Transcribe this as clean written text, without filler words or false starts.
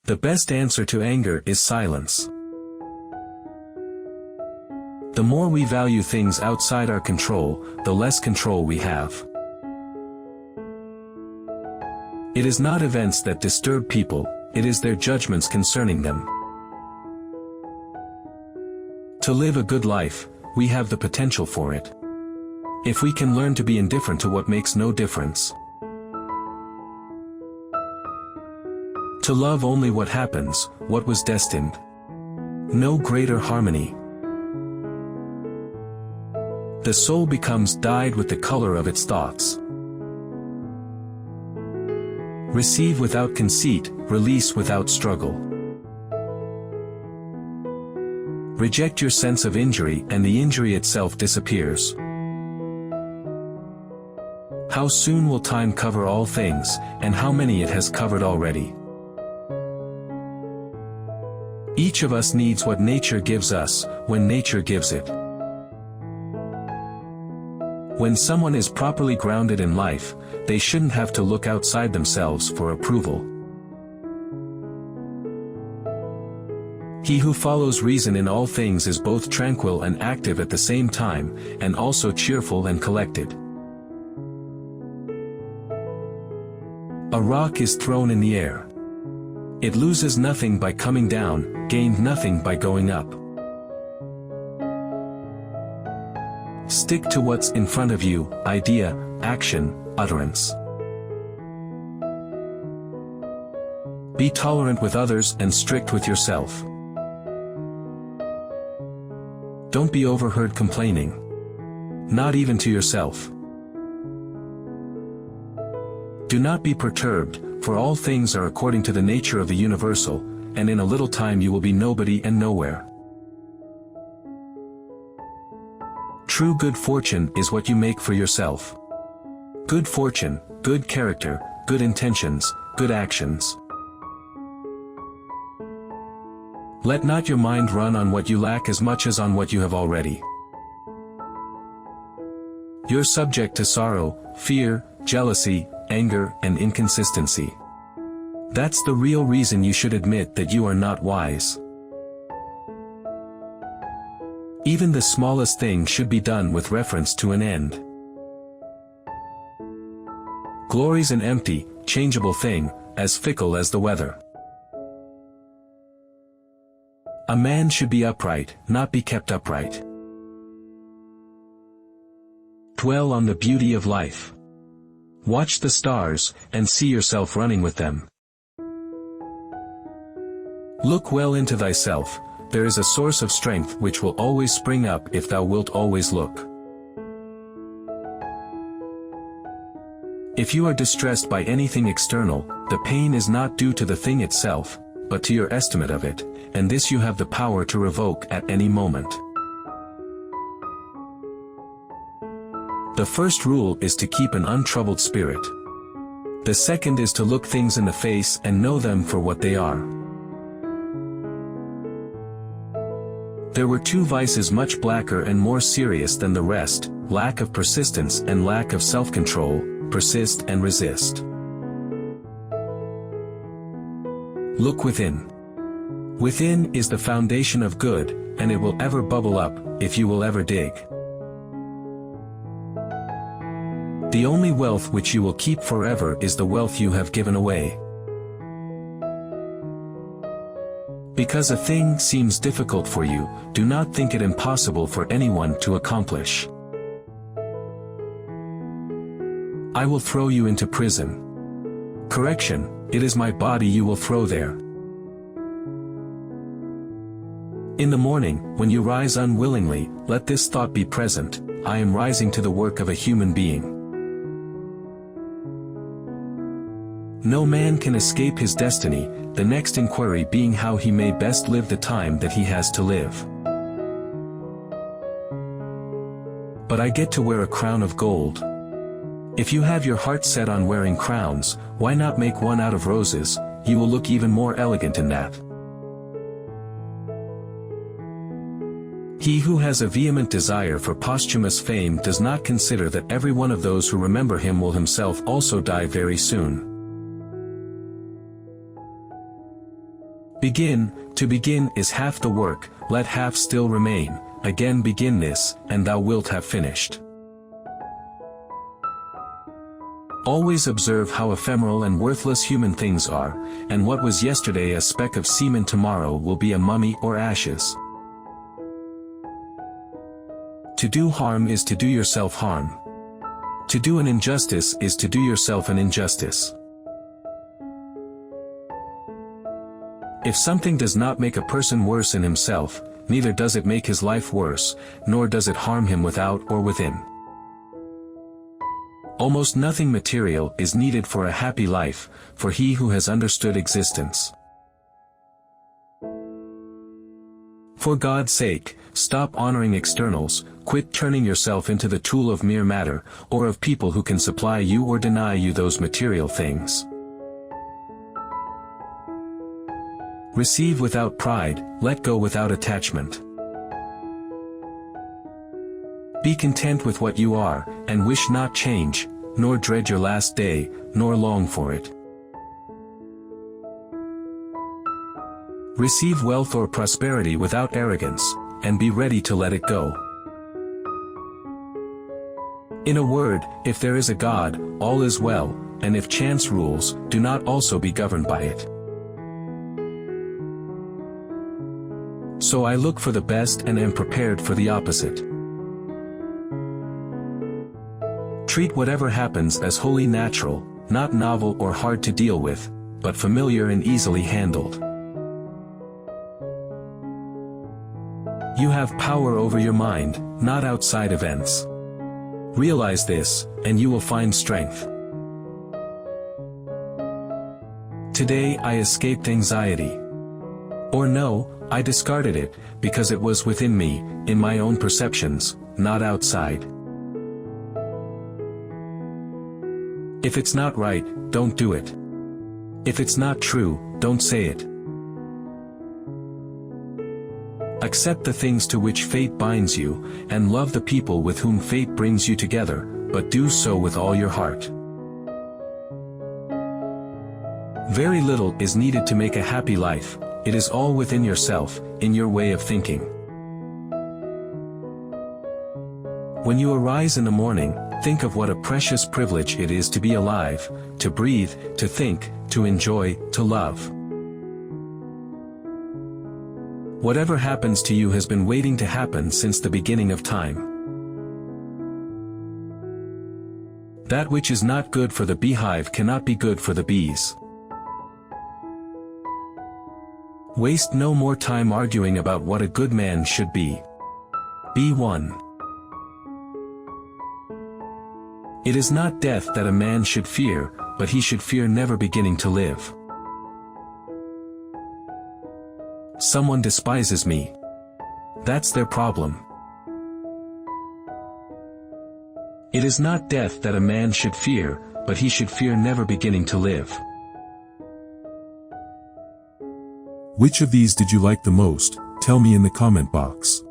The best answer to anger is silence. The more we value things outside our control, the less control we have. It is not events that disturb people, it is their judgments concerning them. To live a good life, we have the potential for it. If we can learn to be indifferent to what makes no difference. To love only what happens, what was destined. No greater harmony. The soul becomes dyed with the color of its thoughts. Receive without conceit, release without struggle. Reject your sense of injury and the injury itself disappears. How soon will time cover all things, and how many it has covered already? Each of us needs what nature gives us, when nature gives it. When someone is properly grounded in life, they shouldn't have to look outside themselves for approval. He who follows reason in all things is both tranquil and active at the same time, and also cheerful and collected. A rock is thrown in the air. It loses nothing by coming down, gained nothing by going up. Stick to what's in front of you, idea, action, utterance. Be tolerant with others and strict with yourself. Don't be overheard complaining. Not even to yourself. Do not be perturbed, for all things are according to the nature of the universal, and in a little time you will be nobody and nowhere. True good fortune is what you make for yourself. Good fortune, good character, good intentions, good actions. Let not your mind run on what you lack as much as on what you have already. You're subject to sorrow, fear, jealousy, anger, and inconsistency. That's the real reason you should admit that you are not wise. Even the smallest thing should be done with reference to an end. Glory's an empty, changeable thing, as fickle as the weather. A man should be upright, not be kept upright. Dwell on the beauty of life. Watch the stars, and see yourself running with them. Look well into thyself. There is a source of strength which will always spring up if thou wilt always look. If you are distressed by anything external, the pain is not due to the thing itself, but to your estimate of it, and this you have the power to revoke at any moment. The first rule is to keep an untroubled spirit. The second is to look things in the face and know them for what they are. There were two vices much blacker and more serious than the rest, lack of persistence and lack of self-control. Persist and resist. Look within. Within is the foundation of good, and it will ever bubble up, if you will ever dig. The only wealth which you will keep forever is the wealth you have given away. Because a thing seems difficult for you, do not think it impossible for anyone to accomplish. I will throw you into prison. Correction, it is my body you will throw there. In the morning, when you rise unwillingly, let this thought be present: I am rising to the work of a human being. No man can escape his destiny, the next inquiry being how he may best live the time that he has to live. But I get to wear a crown of gold. If you have your heart set on wearing crowns, why not make one out of roses? You will look even more elegant in that. He who has a vehement desire for posthumous fame does not consider that every one of those who remember him will himself also die very soon. To begin is half the work, let half still remain, again begin this, and thou wilt have finished. Always observe how ephemeral and worthless human things are, and what was yesterday a speck of semen tomorrow will be a mummy or ashes. To do harm is to do yourself harm. To do an injustice is to do yourself an injustice. If something does not make a person worse in himself, neither does it make his life worse, nor does it harm him without or within. Almost nothing material is needed for a happy life, for he who has understood existence. For God's sake, stop honoring externals, quit turning yourself into the tool of mere matter, or of people who can supply you or deny you those material things. Receive without pride, let go without attachment. Be content with what you are, and wish not change, nor dread your last day, nor long for it. Receive wealth or prosperity without arrogance, and be ready to let it go. In a word, if there is a God, all is well, and if chance rules, do not also be governed by it. So I look for the best and am prepared for the opposite. Treat whatever happens as wholly natural, not novel or hard to deal with, but familiar and easily handled. You have power over your mind, not outside events. Realize this, and you will find strength. Today I escaped anxiety. Or no, I discarded it, because it was within me, in my own perceptions, not outside. If it's not right, don't do it. If it's not true, don't say it. Accept the things to which fate binds you, and love the people with whom fate brings you together, but do so with all your heart. Very little is needed to make a happy life. It is all within yourself, in your way of thinking. When you arise in the morning, think of what a precious privilege it is to be alive, to breathe, to think, to enjoy, to love. Whatever happens to you has been waiting to happen since the beginning of time. That which is not good for the beehive cannot be good for the bees. Waste no more time arguing about what a good man should be. Be one. It is not death that a man should fear, but he should fear never beginning to live. Someone despises me. That's their problem. It is not death that a man should fear, but he should fear never beginning to live. Which of these did you like the most? Tell me in the comment box.